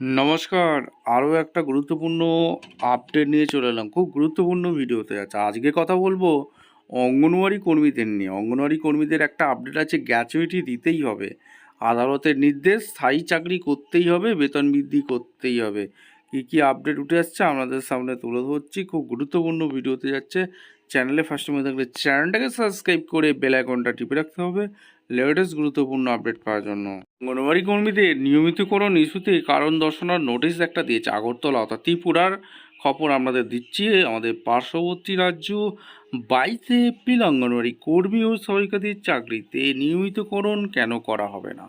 নমস্কার। আরও একটা গুরুত্বপূর্ণ আপডেট নিয়ে চলে এলাম। খুব গুরুত্বপূর্ণ ভিডিও হতে যাচ্ছে। আজকে কথা বলবো অঙ্গনওয়াড়ি কর্মীদের নিয়ে। অঙ্গনওয়াড়ি কর্মীদের একটা আপডেট আছে, গ্র্যাচুইটি দিতেই হবে। আদালতের নির্দেশ, স্থায়ী চাকরি করতেই হবে, বেতন বৃদ্ধি করতেই হবে। কী কী আপডেট উঠে আসছে আপনাদের সামনে তুলে ধরছি। খুব গুরুত্বপূর্ণ ভিডিও হতে যাচ্ছে। চ্যানেলে ফার্স্ট টাইম থাকলে চ্যানেলটাকে সাবস্ক্রাইব করে বেল আইকনটা টিপে রাখতে হবে লেটেস্ট গুরুত্বপূর্ণ আপডেট পাওয়ার জন্য। অঙ্গনওয়াড়ি কর্মীদের নিয়মিতকরণ ইস্যুতে কারণ দর্শানোর নোটিশ একটা দিয়েছে আগরতলা অর্থাৎ ত্রিপুরার খবর আপনাদের দিচ্ছি। আমাদের পার্শ্ববর্তী রাজ্য 22 এপ্রিল অঙ্গনওয়াড়ি কর্মী ও সহায়িকাদের চাকরিতে নিয়মিতকরণ কেন করা হবে না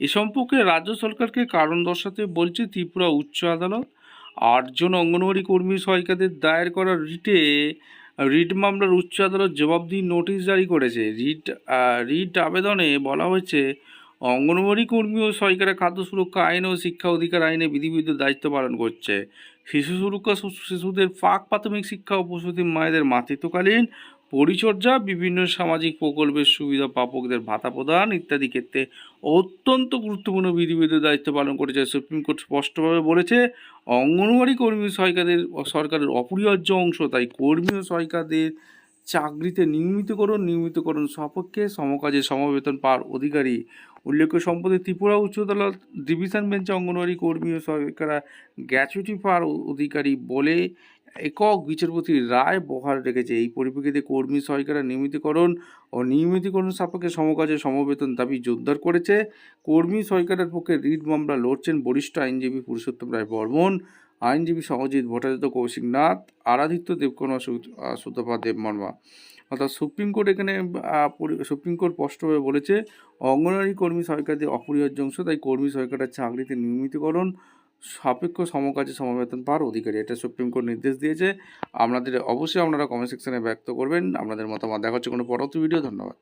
এ সম্পর্কে রাজ্য সরকারকে কারণ দর্শাতে বলছে ত্রিপুরা উচ্চ আদালত। 8 জন অঙ্গনওয়াড়ি কর্মী সহায়িকাদের দায়ের করা রিট মামলার উচ্চ আদালত জবাবদিহি নোটিশ জারি করেছে। রিট আবেদনে বলা হয়েছে অঙ্গনওয়াড়ি কর্মী ও সহায়িকারা খাদ্য সুরক্ষা আইন ও শিক্ষা অধিকার আইনে বিধিবিধ দায়িত্ব পালন করছে। শিশু সুরক্ষা, শিশুদের প্রাক প্রাথমিক শিক্ষা ও প্রসূতি মায়েদের মাতৃত্বকালীন পরিচর্যা, বিভিন্ন সামাজিক প্রকল্পের সুবিধা প্রাপকদের ভাতা প্রদান ইত্যাদি ক্ষেত্রে অত্যন্ত গুরুত্বপূর্ণ বিধিবিধ দায়িত্ব পালন করেছে। সুপ্রিম কোর্ট স্পষ্টভাবে বলেছে অঙ্গনওয়াড়ি কর্মী সহায়িকাদের সরকারের অপরিহার্য অংশ, তাই কর্মী ও সহায়িকাদের চাকরিতে নিয়মিতকরণ সপক্ষে সমকাজে সমবেতন পাওয়ার অধিকারী। উল্লেখ্য, সম্প্রতি ত্রিপুরা উচ্চ আদালত ডিভিশন বেঞ্চে অঙ্গনওয়াড়ি কর্মী ও সহায়িকারা গ্র্যাচুইটি পাওয়ার অধিকারী বলে একক বিচারপতির রায় বহাল রেখেছে। এই পরিপ্রেক্ষিতে কর্মী সহায়িকারা নিয়মিতকরণ সাপেক্ষে সমকাজে সমবেতন দাবি জোরদার করেছে। কর্মী সহায়িকার পক্ষে রিট মামলা লড়ছেন বরিষ্ঠ আইনজীবী পুরুষোত্তম রায় বর্মন, আইনজীবী সহজিৎ ভট্টাচার্য, কৌশিক নাথ, আরাধিত্য দেবকর্মা, সুতপা দেববর্মা। অর্থাৎ সুপ্রিম কোর্ট এখানে সুপ্রিম কোর্ট স্পষ্টভাবে বলেছে অঙ্গনওয়াড়ি কর্মী সহায়িকাদের অপরিহার্য অংশ, তাই কর্মী সহায়িকার চাকরিতে নিয়মিতকরণ সাপেক্ষ সমকাজে সমবেতন পাওয়ার অধিকারী। এটা সুপ্রিম কোর্ট নির্দেশ দিয়েছে। আপনারা অবশ্যই কমেন্ট সেকশনে ব্যক্ত করবেন আপনাদের মতামত। দেখা হচ্ছে কোনো পরবর্তী ভিডিও। ধন্যবাদ।